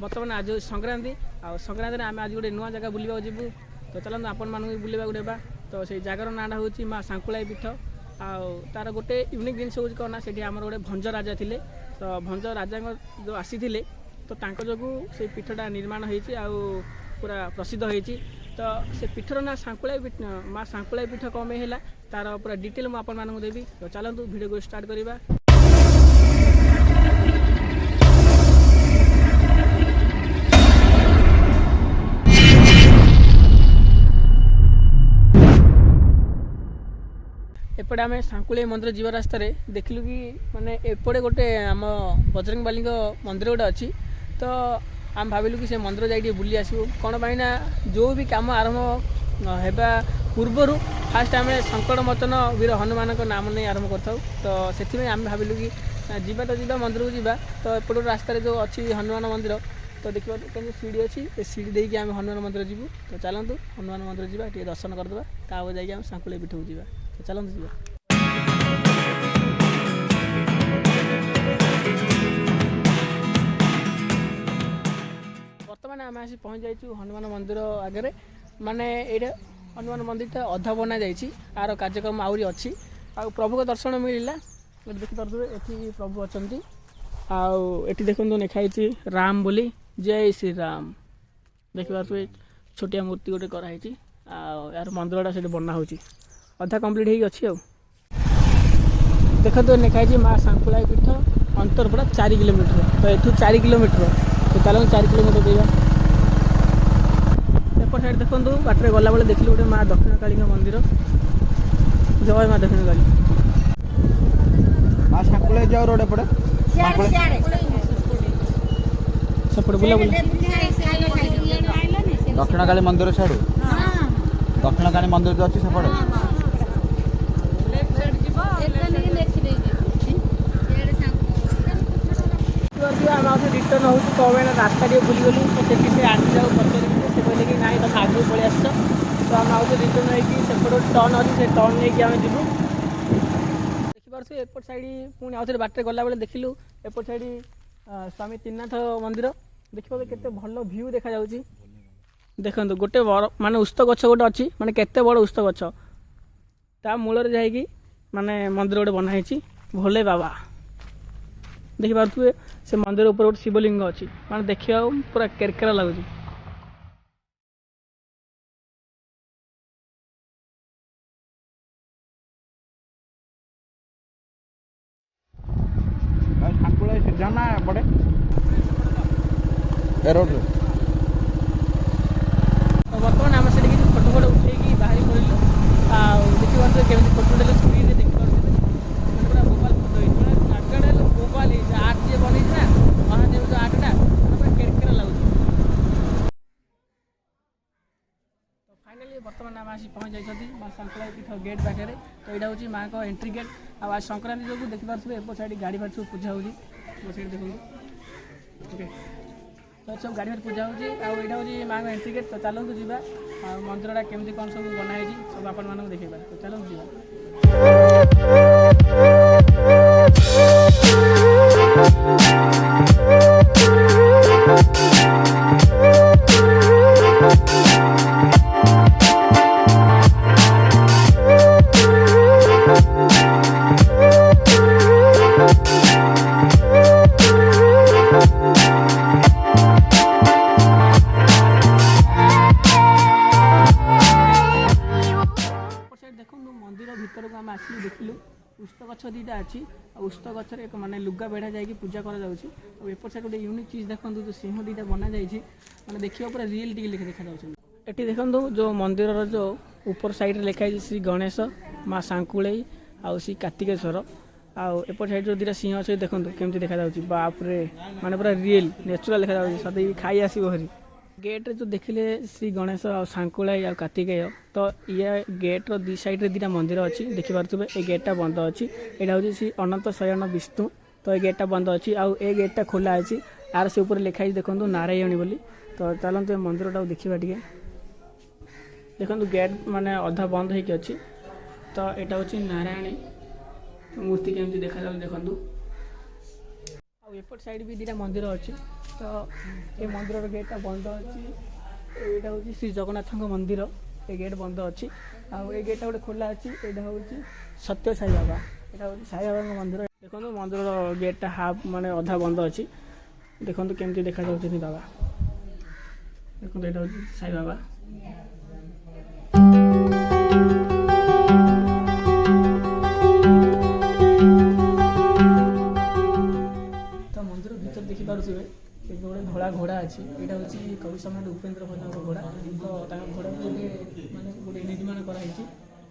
बर्तमान आज संक्रांति संक्रांति आम आज गोटे नुआ जगह बुलवा जीवु तो चलते आपण मानक बुलवा देवा तो से जगार नाटा हूँ माँ सांकुलाई पीठ तार गोटे यूनिक जिन हूँ कौन से गोटे भंज राजा थे तो भंज राजा जो आसी तो जो से पीठटा निर्माण होती पूरा प्रसिद्ध होती तो से पीठर ना सांकुलाई पीठ माँ सांकुलाई पीठ कम है तार पूरा डिटेल मुझे आपण मानक देवी तो चलतु वीडियो को स्टार्ट करवा। एपटे आम सांकुलाई मंदिर जीवा रास्त देखलु कि माने एपटे गोटे आम बजरंग बाली मंदिर गोटे अच्छी तो आम भाविलु कि से मंदिर जाइए बुली आसबू कौन पाई ना जो भी कम आरंभ होगा पूर्वर फास्ट आम संकट मोचन वीर हनुमान नाम नहीं आरंभ कर तो से आम भाविलु कि जीवा तो जीवा मंदिर को जीवा तो एपट रास्त जो अच्छी हनुमान मंदिर तो देखा कहीं सीढ़ी अच्छी सीढ़ी देकी आम हनुमान मंदिर जीवु तो चलतु हनुमान मंदिर जीवा टे दर्शन करदे तापर जाइए सांकुलाई पीठ को जीवा तो चलतु जीवा। बर्तमान आम आसी पहुँच जाइए हनुमान मंदिर आगे माने ये हनुमान मंदिर अधा बना जाइए आर कार्यक्रम आहरी अच्छी आ प्रभु को दर्शन मिलला देखिपे ये प्रभु अच्छा आठी देखो लिखाई राम बोली जय श्री राम देखिए छोटिया मूर्ति गोटे कराई यार मंदिरटा से बना हो अधा कम्प्लीट हो अच्छी देखो लिखाई माँ सांकुलाई पीठ अंतरपड़ा 4 किलोमीटर तो ये 4 किलोमीटर तो चलो 4 किलोमीटर देगा एपट साइड देखो बाटर गला बेले देखिए गोटे माँ दक्षिण काली मंदिर जय माँ दक्षिण काली माँ सांकुलाई जाओ रोड एपटे सेपटे बुला बुला दक्षिण काली मंदिर छाड़ू दक्षिण काली मंदिर जो अच्छी सेपटे आम आज रिटर्न हो कौन रास्ता टे भूलीगलु तो से आंटी जाऊ पचारे से कहले कि नाई तुम आगे पलि आस तो आम आज रिटर्न होपटे टर्न अच्छी से टर्न नहीं आम जीवु देखिपे एपट साइड पुणी आउ थे बाटर गला बेले देखिलु एपट साइड स्वामी त्रिनाथ मंदिर देखिए केते भल व्यू देखा जाउची देखो गोटे माने उस्त गछ गोटे अच्छी माने केते बड़ उस्त गछ ता मूल जाइए माने मंदिर गोटे बनाई भोले बाबा देखिपे से मंदिर ऊपर गोटे शिवलिंग अच्छी माने देखिए पूरा केरकेरा लगुच जाना पड़े रोड बर्तमान आम से फोटो फोटो उठे बाहरी पड़ू देखिए केमी फोटो देते स्क्रीन में देखिए पूरा मोबाइल फोटो आगड़े मोबाइल आर्ट जी बन महादेव जो आर्टा पूरा केरकेरा लगुच तो फाइनाली बर्तमान आम आसी पहुँच जाइए माँ सांकुलाई पीठ गेट पाखे तो यहाँ हूँ माँ को एंट्री गेट आज संक्रांति जो देखिपे एपट साइड गाड़ी फाड़ी सब पूजा होगी साइड देखो ओके तो सब गाड़ी पूजा होटा हूँ माँ एंट्री गेट तो चलतु जीवा मंदिरटा केमती कौन सब बनाई सब आपण मानक देखा तो चलतु जीवा। भीतर को आम आसिलु देखिलु उस्त गछ दीटा अच्छी उस्त गचर एक माने लुगा बेढ़ा जाकि पूजा करा जाउची और एपट साइड गोटे यूनिक चीज देखो जो सिंह दीटा बना जाइए माने देखिए पूरा रियल टी लिखा देखा जाउछ एटी देखो जो मंदिर जो ऊपर साइड लिखाई श्री गणेश माँ सांकुलाई आउ श्री कार्तिकेश्वर आउ एपट साइड जो दीटा सिंह अच्छे देखो केमती देखा जाउची बाप रे माने पूरा रियल नेचुरल देखा जाउची सदै खाई आसीबो हरी गेट रे जो देखिले श्री गणेश आ सांकुलाई आ कार्तिकेय तो ये गेट रो दी साइड रे दीटा मंदिर अच्छी देखिपे ये गेटा बंद अच्छी यहाँ हूँ श्री अनंत शयन विष्णु तो ये गेटा बंद अच्छी आउ ए गेटा खोला अच्छी आर से ऊपर लिखाई देखो नारायणी बोली तो चलते मंदिरटा देखा टे देखो गेट माने अधा बंद होगी अच्छी तो यहाँ हूँ नारायणी मूर्ति केमती देखा देखु एपट साइड भी दीटा मंदिर अच्छी ତ ଏ ମନ୍ଦିରର ଗେଟ୍ଟା ବନ୍ଦ ଅଛି। ଏଇଟା ହେଉଛି ଶ୍ରୀ ଜଗନ୍ନାଥଙ୍କ ମନ୍ଦିର। ଏ ଗେଟ୍ ବନ୍ଦ ଅଛି ଆଉ ଏ ଗେଟ୍ଟା ଗୋଟେ ଖୋଲା ଅଛି। ଏଇଟା ହେଉଛି ସତ୍ୟ ସାଇ ବାବା। ଏଇଟା ହେଉଛି ସାଇ ବାବାଙ୍କ ମନ୍ଦିର। ଦେଖନ୍ତୁ ମନ୍ଦିରର ଗେଟ୍ଟା ହାଫ୍ ମାନେ ଅଧା ବନ୍ଦ ଅଛି। ଦେଖନ୍ତୁ କେମିତି ଦେଖାଯାଉଛନ୍ତି ବାବା। ଦେଖନ୍ତୁ ଏଇଟା ହେଉଛି ସାଇ ବାବା। ତ ମନ୍ଦିର ଭିତରେ ଦେଖିପାରୁଥିବେ ଏ ଗୋଟେ ଧଳା ଘୋଡ଼ା ଅଛି। ଏଇଟା ହେଉଛି କବି ସମ୍ରାଟ ଉପେନ୍ଦ୍ର ଭଞ୍ଜଙ୍କ ଘୋଡ଼ା। ତ ତାଙ୍କ ଘୋଡ଼ାକୁ ଗୋଟେ ନିର୍ମାଣ କରାହେଇଛି।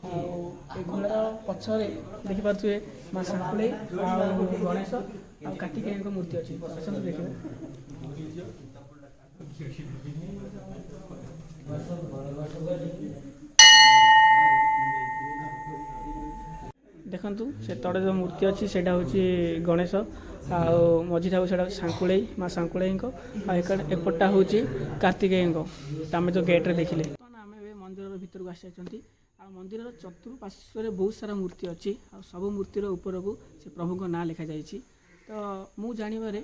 ଆଉ ଏ ଘୋଡ଼ାର ପଛରେ ଦେଖିପାରୁଥିବେ ମା ସାଙ୍କୁଳେଇ ଆଉ ଗଣେଶ ଆଉ କାର୍ତ୍ତିକେୟଙ୍କ ମୂର୍ତ୍ତି ଅଛି। ଆସନ୍ତୁ ଦେଖିବେ। ଦେଖନ୍ତୁ ସେ ତଳେ ଯେଉଁ ମୂର୍ତ୍ତି ଅଛି ସେଇଟା ହେଉଛି ଗଣେଶ ଆଉ ମଝିଟା ହେଉଛି ସେଇଟା ହେଉଛି ସାଙ୍କୁଳେଇ ମା ସାଙ୍କୁଳେଇଙ୍କ ଆଉ ଏପଟଟା ହେଉଛି କାର୍ତ୍ତିକେୟଙ୍କ। ତ ଆମେ ଯେଉଁ ଗେଟ୍ରେ ଦେଖିଲେ ଆମେ ଏବେ ମନ୍ଦିରର ଭିତରକୁ ଆସିଯାଇଛନ୍ତି। ଆଉ ମନ୍ଦିରର ଚତୁଃପାର୍ଶ୍ୱରେ ବହୁତ ସାରା ମୂର୍ତ୍ତି ଅଛି ଆଉ ସବୁ ମୂର୍ତ୍ତିର ଉପରକୁ ସେ ପ୍ରଭୁଙ୍କ ନାଁ ଲେଖାଯାଇଛି। ତ ମୁଁ ଜାଣିବାରେ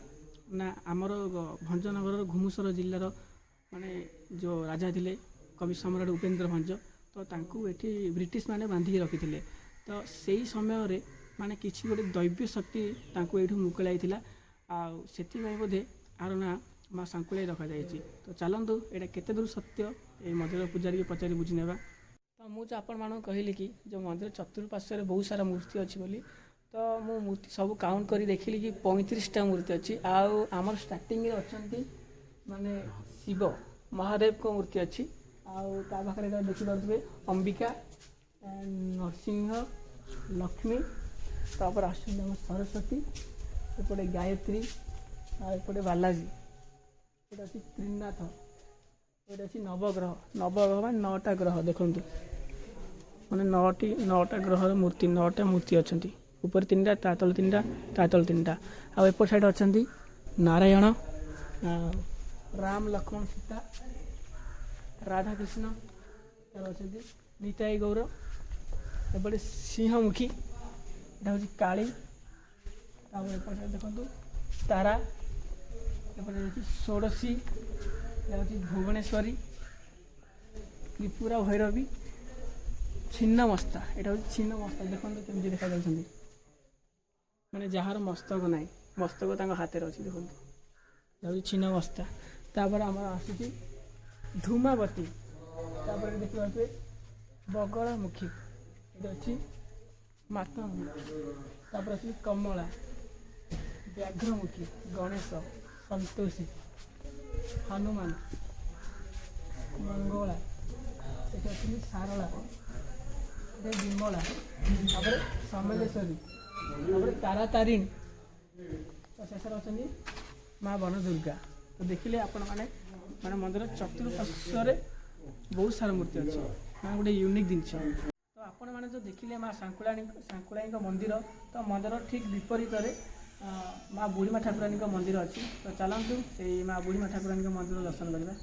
ନା ଆମର ଭଞ୍ଜନଗରର ଘୁମୁସର ଜିଲ୍ଲାର ମାନେ ଯେଉଁ ରାଜା ଥିଲେ କବି ସମ୍ରାଟ ଉପେନ୍ଦ୍ର ଭଞ୍ଜ, ତ ତାଙ୍କୁ ଏଠି ବ୍ରିଟିଶ ମାନେ ବାନ୍ଧିକି ରଖିଥିଲେ। ତ ସେଇ ସମୟରେ ମାନେ କିଛି ଗୋଟେ ଦୈବ୍ୟ ଶକ୍ତି ତାଙ୍କୁ ଏଇଠୁ ମୁକୁଳାଇଥିଲା। ଆଉ ସେଥିପାଇଁ ବୋଧେ ଆର ନାଁ ମା ସାଙ୍କୁଳେଇ ରଖାଯାଇଛି। ତ ଚାଲନ୍ତୁ ଏଇଟା କେତେ ଦୂର ସତ୍ୟ ଏଇ ମନ୍ଦିର ପୂଜାରୀକି ପଚାରି ବୁଝି ନେବା। ତ ମୁଁ ଯେଉଁ ଆପଣମାନଙ୍କୁ କହିଲି କି ଯେଉଁ ମନ୍ଦିର ଚତୁଃପାର୍ଶ୍ୱରେ ବହୁତ ସାରା ମୂର୍ତ୍ତି ଅଛି ବୋଲି, ତ ମୁଁ ମୂର୍ତ୍ତି ସବୁ କାଉଣ୍ଟ କରି ଦେଖିଲି କି 35ଟା ମୂର୍ତ୍ତି ଅଛି। ଆଉ ଆମର ଷ୍ଟାର୍ଟିଂରେ ଅଛନ୍ତି ମାନେ ଶିବ ମହାଦେବଙ୍କ ମୂର୍ତ୍ତି ଅଛି। ଆଉ ତା ପାଖରେ ଦେଖିପାରୁଥିବେ ଅମ୍ବିକା, ନରସିଂହ, ଲକ୍ଷ୍ମୀ, ତାପରେ ଆସୁଛନ୍ତି ଆମ ସରସ୍ୱତୀ, ଏପଟେ ଗାୟତ୍ରୀ ଆଉ ଏପଟେ ବାଲାଜୀ। ଏଇଟା ଅଛି ତ୍ରିନାଥ, ଏଇଟା ଅଛି ନବଗ୍ରହ। ନବଗ୍ରହ ମାନେ 9ଟା ଗ୍ରହ। ଦେଖନ୍ତୁ ମାନେ 9ଟା ଗ୍ରହର ମୂର୍ତ୍ତି, 9ଟା ମୂର୍ତ୍ତି ଅଛନ୍ତି। ଉପରେ 3ଟା, ତା ତଳେ 3ଟା, ତା ତଳେ 3ଟା। ଆଉ ଏପଟ ସାଇଡ଼ ଅଛନ୍ତି ନାରାୟଣ, ରାମ, ଲକ୍ଷ୍ମଣ, ସୀତା, ରାଧାକୃଷ୍ଣ, ତାର ଅଛନ୍ତି ନିତାଇ ଗୌର। ଏପଟେ ସିଂହମୁଖୀ, ଏଇଟା ହେଉଛି କାଳୀ। ତାପରେ ଏପଟେ ଦେଖନ୍ତୁ ତାରା, ଏପଟେ ହେଉଛି ଷୋଡ଼ଶୀ, ଏଇଟା ହେଉଛି ଭୁବନେଶ୍ୱରୀ, ତ୍ରିପୁରା ଭୈରବୀ, ଛିନ୍ନମସ୍ତା। ଏଇଟା ହେଉଛି ଛିନ୍ନମସ୍ତା। ଦେଖନ୍ତୁ କେମିତି ଦେଖାଯାଉଛନ୍ତି ମାନେ ଯାହାର ମସ୍ତକ ନାହିଁ, ମସ୍ତକ ତାଙ୍କ ହାତରେ ଅଛି। ଦେଖନ୍ତୁ ଏଇଟା ହେଉଛି ଛିନ୍ନମସ୍ତା। ତାପରେ ଆମର ଆସୁଛି ଧୂମାବତୀ, ତାପରେ ଦେଖିପାରୁଥିବେ ବଗଳାମୁଖୀ, ଏଇଟା ଅଛି ମାତଙ୍ଗୀ, ତାପରେ ଅଛି କମଳା, ବ୍ୟାଘ୍ରମୁଖୀ, ଗଣେଶ, ସନ୍ତୋଷୀ, ହନୁମାନ, ମଙ୍ଗଳା, ଏଠି ଅଛନ୍ତି ସାରଳା, ଏଠି ବିମଳା, ତାପରେ ସମଲେଶ୍ୱରୀ, ତାପରେ ତାରାତାରିଣୀ, ତ ଶେଷରେ ଅଛନ୍ତି ମା ବନଦୁର୍ଗା। ତ ଦେଖିଲେ ଆପଣମାନେ ମାନେ ମନ୍ଦିର ଚତୁଃପାର୍ଶ୍ୱରେ ବହୁତ ସାରା ମୂର୍ତ୍ତି ଅଛି, ମାନେ ଗୋଟେ ୟୁନିକ୍ ଜିନିଷ। ତ ଆପଣମାନେ ଯେଉଁ ଦେଖିଲେ ମା ସାଙ୍କୁଳାଇଙ୍କ ମନ୍ଦିର, ତ ମନ୍ଦିର ଠିକ୍ ବିପରୀତରେ ମା ବୁଢ଼ୀମା ଠାକୁରାଣୀଙ୍କ ମନ୍ଦିର ଅଛି। ତ ଚାଲନ୍ତୁ ସେଇ ମା ବୁଢ଼ୀମା ଠାକୁରାଣୀଙ୍କ ମନ୍ଦିର ଦର୍ଶନ କରିବା।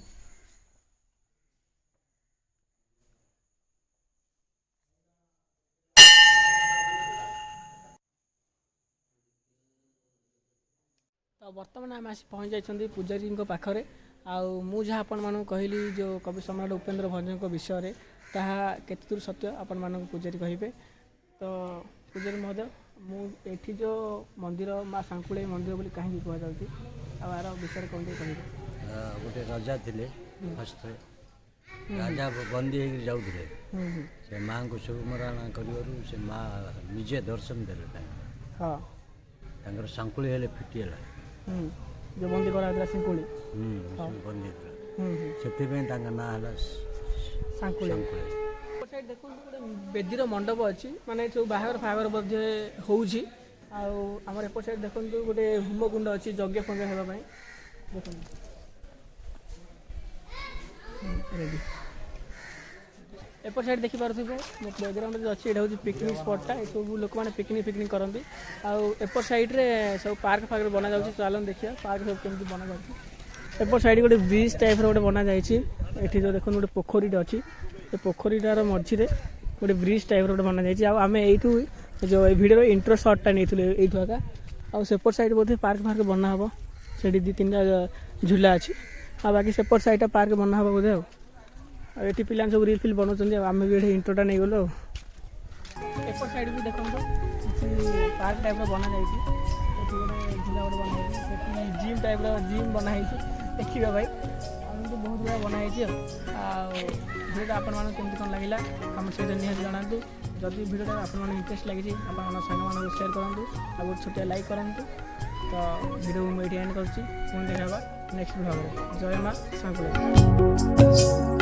ତ ବର୍ତ୍ତମାନ ଆମେ ଆସି ପହଞ୍ଚି ଯାଇଛନ୍ତି ପୂଜାରୀଙ୍କ ପାଖରେ। ଆଉ ମୁଁ ଯାହା ଆପଣମାନଙ୍କୁ କହିଲି ଯେଉଁ କବି ସମ୍ରାଟ ଉପେନ୍ଦ୍ର ଭଞ୍ଜଙ୍କ ବିଷୟରେ, ତାହା କେତେ ଦୂର ସତ୍ୟ ଆପଣମାନଙ୍କୁ ପୂଜାରୀ କହିବେ। ତ ପୂଜାରୀ ମହୋଦୟ, ମୁଁ ଏଠି ଯେଉଁ ମନ୍ଦିର ମା ସାଙ୍କୁଳେଇ ମନ୍ଦିର ବୋଲି କାହିଁକି କୁହାଯାଉଛି, ଆଉ ଆର ବିଷୟରେ କ'ଣ ଟିକେ କହିବେ? ଗୋଟେ ରାଜା ଥିଲେ, ଫାଷ୍ଟରେ ରାଜା ବନ୍ଦୀ ହେଇକି ଯାଉଥିଲେ। ସେ ମାଆଙ୍କୁ ସୁମରଣ କରିବାରୁ ସେ ମା ନିଜେ ଦର୍ଶନ ଦେଲେ ତାଙ୍କୁ। ହଁ, ତାଙ୍କର ସାଙ୍କୁଳି ହେଲେ ଫିଟିଗଲା। ଯେଉଁ ବନ୍ଦୀ କରାହେଇଥିଲା ସାଙ୍କୁଳି, ବନ୍ଦୀ ହେଇଥିଲା, ସେଥିପାଇଁ ତାଙ୍କ ନାଁ ହେଲା ସାଙ୍କୁଳେଇ। ଦେଖନ୍ତୁ ଗୋଟେ ବେଦୀର ମଣ୍ଡପ ଅଛି, ମାନେ ସବୁ ବାହାଘର ଫାହାଘର ମଧ୍ୟ ହେଉଛି। ଆଉ ଆମର ଏପଟ ସାଇଡ଼ ଦେଖନ୍ତୁ ଗୋଟେ ହୋମକୁଣ୍ଡ ଅଛି ଯଜ୍ଞ ଫଜ୍ଞ ହେବା ପାଇଁ। ଦେଖନ୍ତୁ ରେଡ଼ି। ଏପଟ ସାଇଡ଼ ଦେଖିପାରୁଥିବେ ମୋ ବ୍ୟାକ୍ଗ୍ରାଉଣ୍ଡରେ ଯେଉଁ ଅଛି, ଏଇଟା ହେଉଛି ପିକନିକ୍ ସ୍ପଟ୍ଟା। ଏସବୁ ଲୋକମାନେ ପିକନିକ୍ କରନ୍ତି। ଆଉ ଏପଟ ସାଇଡ଼ରେ ସବୁ ପାର୍କ ଫାର୍କ ବନାଯାଉଛି। ଚାଲନ୍ତୁ ଦେଖିବା ପାର୍କ ସବୁ କେମିତି ବନାଯାଉଛି। ଏପଟ ସାଇଡ଼ ଗୋଟେ ବ୍ରିଜ୍ ଟାଇପ୍ର ଗୋଟେ ବନାଯାଇଛି। ଏଠି ଯେଉଁ ଦେଖନ୍ତୁ ଗୋଟେ ପୋଖରୀଟେ ଅଛି, ସେ ପୋଖରୀଟାର ମଝିରେ ଗୋଟେ ବ୍ରିଜ୍ ଟାଇପ୍ର ଗୋଟେ ବନାଯାଇଛି। ଆଉ ଆମେ ଏଇଠୁ ଯେଉଁ ଏଇ ଭିଡ଼ିଓର ଇଣ୍ଟ୍ରୋ ସଟ୍ଟା ନେଇଥିଲୁ ଏଇଠୁ ଆକା। ଆଉ ସେପଟ ସାଇଡ଼ ବୋଧେ ପାର୍କ ଫାର୍କ ବନା ହେବ। ସେଠି 2-3ଟା ଝୁଲା ଅଛି ଆଉ ବାକି ସେପଟ ସାଇଡ଼୍ଟା ପାର୍କ ବନା ହେବ ବୋଧେ ଆଉ ଏଠି ପିଲାମାନେ ସବୁ ରିଲ୍ ଫିଲ୍ ବନାଉଛନ୍ତି ଆଉ ଆମେ ବି ଏଠି ଇଣ୍ଟ୍ରୋଟା ନେଇଗଲୁ ଆଉ ଏପଟ ସାଇଡ଼୍ ବି ଦେଖନ୍ତୁ କିଛି ପାର୍କ ଟାଇପ୍ର ବନାଯାଇଛି ଏଠି ଗୋଟେ ଝୁଲା ଗୋଟେ ବନାହେଇଛି ସେଠି ଜିମ୍ ଟାଇପ୍ର ଜିମ୍ ବନାହେଇଛି ଦେଖିବା ପାଇଁ ଏମିତି ବହୁତ ଗୁଡ଼ା ବନାହେଇଛି ଆଉ ଭିଡ଼ିଓଟା ଆପଣମାନଙ୍କୁ କେମିତି କ'ଣ ଲାଗିଲା ଆମ ସହିତ ନିହାତି ଜଣାନ୍ତୁ ଯଦି ଭିଡ଼ିଓଟା ଆପଣମାନଙ୍କୁ ଇଣ୍ଟରେଷ୍ଟ ଲାଗିଛି ଆପଣଙ୍କ ସାଙ୍ଗମାନଙ୍କୁ ସେୟାର କରନ୍ତୁ ଆଉ ଗୋଟେ ଛୋଟିଆ ଲାଇକ୍ କରନ୍ତୁ ତ ଭିଡ଼ିଓକୁ ମୁଁ ଏଇଠି ଏଣ୍ଡ କରୁଛି ପୁଣି ଦେଖା ହେବା ନେକ୍ସଟ ଭାବରେ ଜୟ ମା ସାଙ୍କୁଳ।